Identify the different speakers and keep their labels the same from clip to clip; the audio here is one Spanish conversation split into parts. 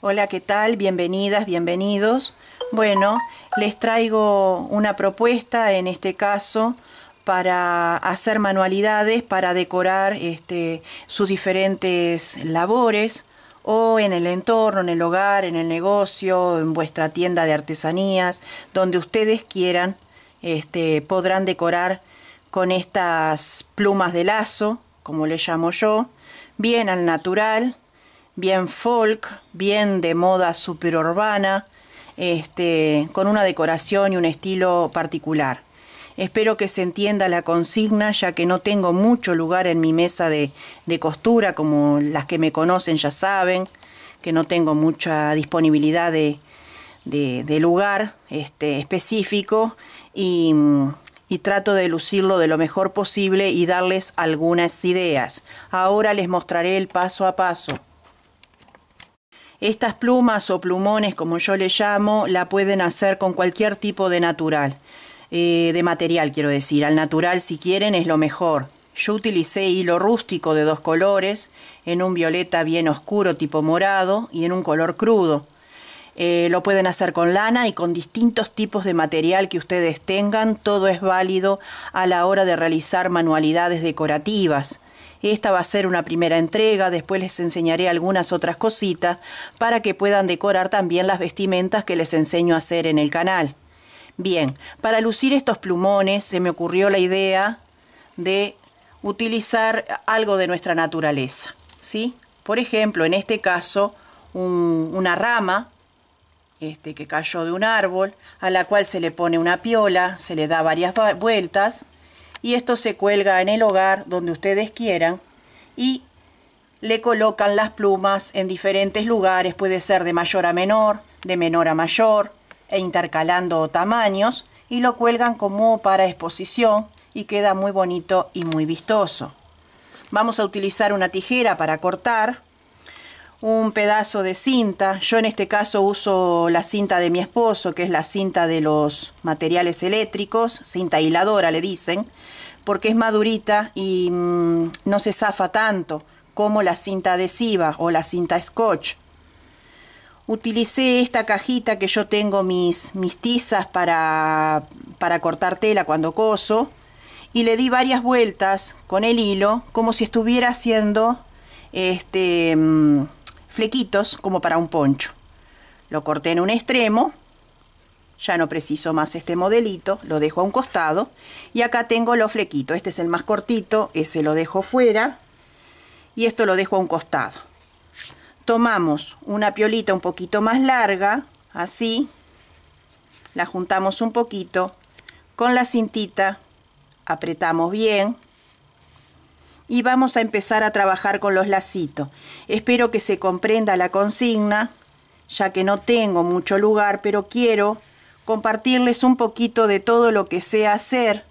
Speaker 1: Hola, ¿qué tal? Bienvenidas, bienvenidos. Bueno, les traigo una propuesta, en este caso, para hacer manualidades, para decorar sus diferentes labores, o en el entorno, en el hogar, en el negocio, en vuestra tienda de artesanías, donde ustedes quieran, podrán decorar con estas plumas de lazo, como le llamo yo, bien al natural, bien folk, bien de moda superurbana, con una decoración y un estilo particular. Espero que se entienda la consigna, ya que no tengo mucho lugar en mi mesa de costura, como las que me conocen ya saben, que no tengo mucha disponibilidad de lugar específico, y trato de lucirlo de lo mejor posible y darles algunas ideas. Ahora les mostraré el paso a paso. Estas plumas o plumones, como yo les llamo, la pueden hacer con cualquier tipo de material, quiero decir. Al natural, si quieren, es lo mejor. Yo utilicé hilo rústico de 2 colores, en un violeta bien oscuro tipo morado y en un color crudo. Lo pueden hacer con lana y con distintos tipos de material que ustedes tengan. Todo es válido a la hora de realizar manualidades decorativas. Esta va a ser una primera entrega, después les enseñaré algunas otras cositas para que puedan decorar también las vestimentas que les enseño a hacer en el canal. Bien, para lucir estos plumones se me ocurrió la idea de utilizar algo de nuestra naturaleza, ¿sí? Por ejemplo, en este caso, una rama que cayó de un árbol, a la cual se le pone una piola, se le da varias vueltas, y esto se cuelga en el hogar donde ustedes quieran y le colocan las plumas en diferentes lugares. Puede ser de mayor a menor, de menor a mayor, e intercalando tamaños, y lo cuelgan como para exposición y queda muy bonito y muy vistoso. Vamos a utilizar una tijera para cortar, un pedazo de cinta. Yo en este caso uso la cinta de mi esposo, que es la cinta de los materiales eléctricos, cinta hiladora le dicen, porque es más durita y no se zafa tanto como la cinta adhesiva o la cinta scotch. Utilicé esta cajita que yo tengo mis tizas para cortar tela cuando coso, y le di varias vueltas con el hilo como si estuviera haciendo flequitos como para un poncho. Lo corté en un extremo, ya no preciso más este modelito, lo dejo a un costado, y acá tengo los flequitos. Este es el más cortito, ese lo dejo fuera y esto lo dejo a un costado. Tomamos una piolita un poquito más larga, así, la juntamos un poquito, con la cintita apretamos bien y vamos a empezar a trabajar con los lacitos. Espero que se comprenda la consigna, ya que no tengo mucho lugar, pero quiero compartirles un poquito de todo lo que sé hacer.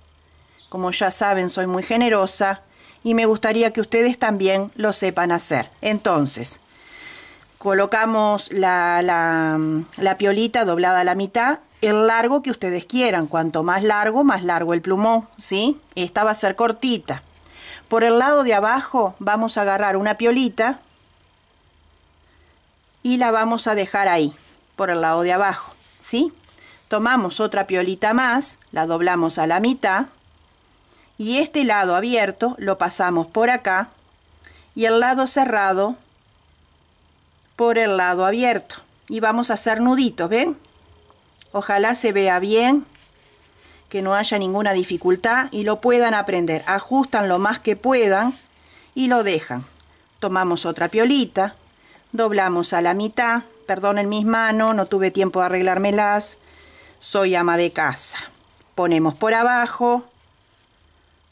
Speaker 1: Como ya saben, soy muy generosa y me gustaría que ustedes también lo sepan hacer. Entonces, colocamos la piolita doblada a la mitad, el largo que ustedes quieran. Cuanto más largo el plumón, ¿sí? Esta va a ser cortita. Por el lado de abajo vamos a agarrar una piolita y la vamos a dejar ahí, por el lado de abajo, ¿sí? Tomamos otra piolita más, la doblamos a la mitad, y este lado abierto lo pasamos por acá, y el lado cerrado por el lado abierto. Y vamos a hacer nuditos, ¿ven? Ojalá se vea bien, que no haya ninguna dificultad y lo puedan aprender. Ajustan lo más que puedan y lo dejan. Tomamos otra piolita, doblamos a la mitad. Perdonen mis manos, no tuve tiempo de arreglármelas. Soy ama de casa. Ponemos por abajo,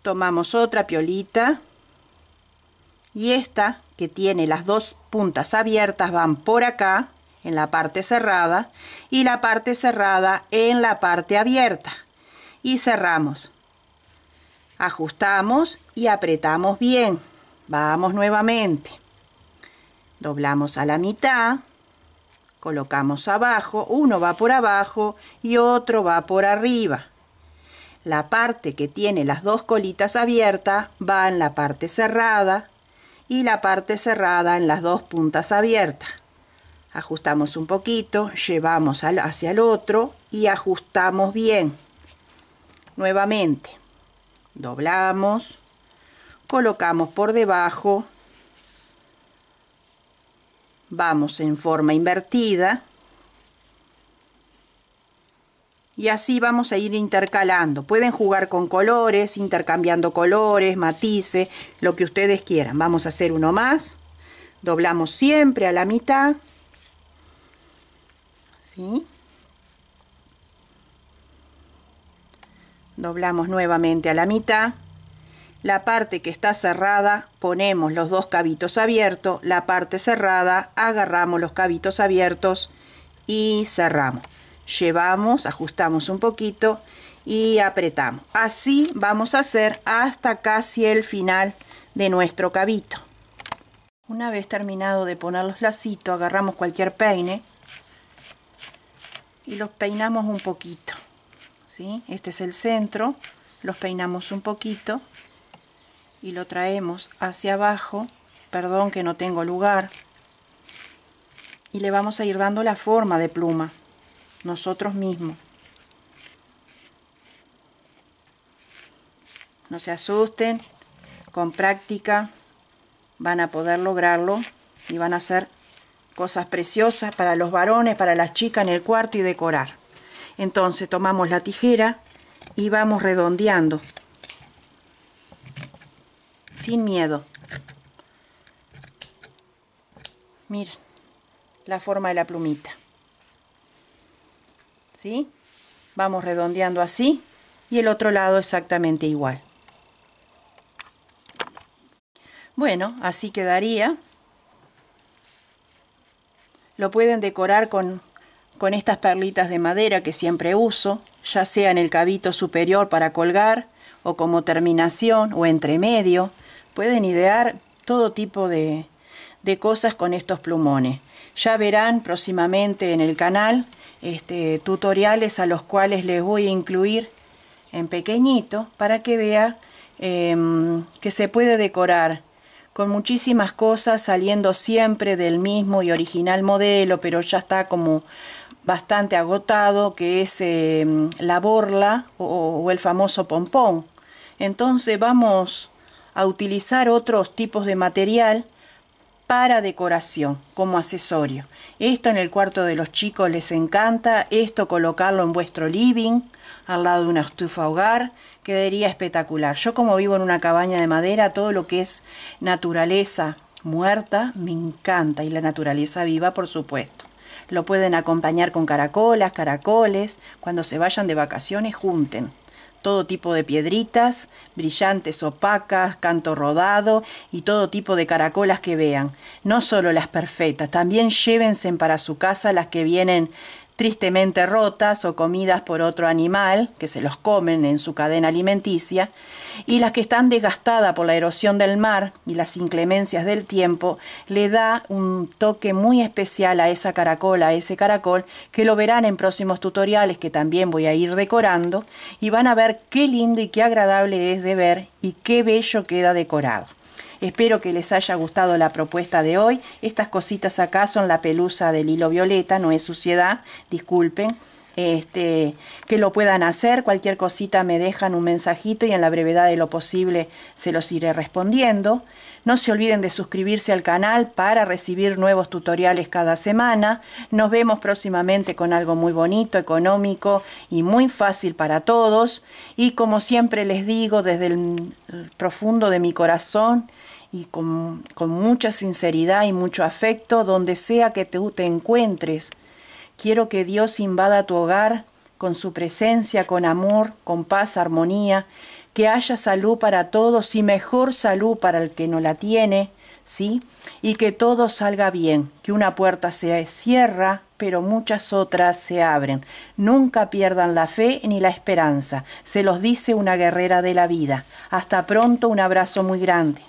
Speaker 1: tomamos otra piolita y esta, que tiene las 2 puntas abiertas, van por acá en la parte cerrada y la parte cerrada en la parte abierta. Y cerramos, ajustamos y apretamos bien. Vamos nuevamente, doblamos a la mitad, colocamos abajo, uno va por abajo y otro va por arriba. La parte que tiene las 2 colitas abiertas va en la parte cerrada y la parte cerrada en las 2 puntas abiertas. Ajustamos un poquito, llevamos hacia el otro y ajustamos bien. Nuevamente, doblamos, colocamos por debajo, vamos en forma invertida y así vamos a ir intercalando. Pueden jugar con colores, intercambiando colores, matices, lo que ustedes quieran. Vamos a hacer uno más, doblamos siempre a la mitad, ¿sí? Doblamos nuevamente a la mitad. La parte que está cerrada ponemos los dos cabitos abiertos, la parte cerrada agarramos los cabitos abiertos y cerramos. Llevamos, ajustamos un poquito y apretamos. Así vamos a hacer hasta casi el final de nuestro cabito. Una vez terminado de poner los lacitos, agarramos cualquier peine y los peinamos un poquito, ¿sí? Este es el centro, los peinamos un poquito y lo traemos hacia abajo, perdón que no tengo lugar, y le vamos a ir dando la forma de pluma nosotros mismos. No se asusten, con práctica van a poder lograrlo y van a hacer cosas preciosas para los varones, para las chicas en el cuarto y decorar. Entonces tomamos la tijera y vamos redondeando sin miedo. Miren la forma de la plumita, ¿sí? Vamos redondeando así y el otro lado exactamente igual. Bueno, así quedaría. Lo pueden decorar con estas perlitas de madera que siempre uso, ya sea en el cabito superior para colgar o como terminación o entre medio. Pueden idear todo tipo de cosas con estos plumones. Ya verán próximamente en el canal tutoriales a los cuales les voy a incluir en pequeñito para que vean que se puede decorar con muchísimas cosas, saliendo siempre del mismo y original modelo, pero ya está como bastante agotado, que es la borla o el famoso pompón. Entonces vamos a utilizar otros tipos de material para decoración, como accesorio. Esto en el cuarto de los chicos les encanta, esto colocarlo en vuestro living, al lado de una estufa hogar, quedaría espectacular. Yo como vivo en una cabaña de madera, todo lo que es naturaleza muerta me encanta, y la naturaleza viva por supuesto. Lo pueden acompañar con caracoles, cuando se vayan de vacaciones junten todo tipo de piedritas, brillantes, opacas, canto rodado y todo tipo de caracolas que vean. No solo las perfectas, también llévense para su casa las que vienen tristemente rotas o comidas por otro animal, que se los comen en su cadena alimenticia, y las que están desgastadas por la erosión del mar y las inclemencias del tiempo, le da un toque muy especial a esa caracola, a ese caracol, que lo verán en próximos tutoriales que también voy a ir decorando, y van a ver qué lindo y qué agradable es de ver y qué bello queda decorado. Espero que les haya gustado la propuesta de hoy. Estas cositas acá son la pelusa del hilo violeta, no es suciedad, disculpen. Que lo puedan hacer, cualquier cosita me dejan un mensajito y en la brevedad de lo posible se los iré respondiendo. No se olviden de suscribirse al canal para recibir nuevos tutoriales cada semana. Nos vemos próximamente con algo muy bonito, económico y muy fácil para todos. Y como siempre les digo desde el profundo de mi corazón y con mucha sinceridad y mucho afecto, donde sea que tú te encuentres, quiero que Dios invada tu hogar con su presencia, con amor, con paz, armonía, que haya salud para todos y mejor salud para el que no la tiene, ¿sí? Y que todo salga bien, que una puerta se cierra, pero muchas otras se abren. Nunca pierdan la fe ni la esperanza, se los dice una guerrera de la vida. Hasta pronto, un abrazo muy grande.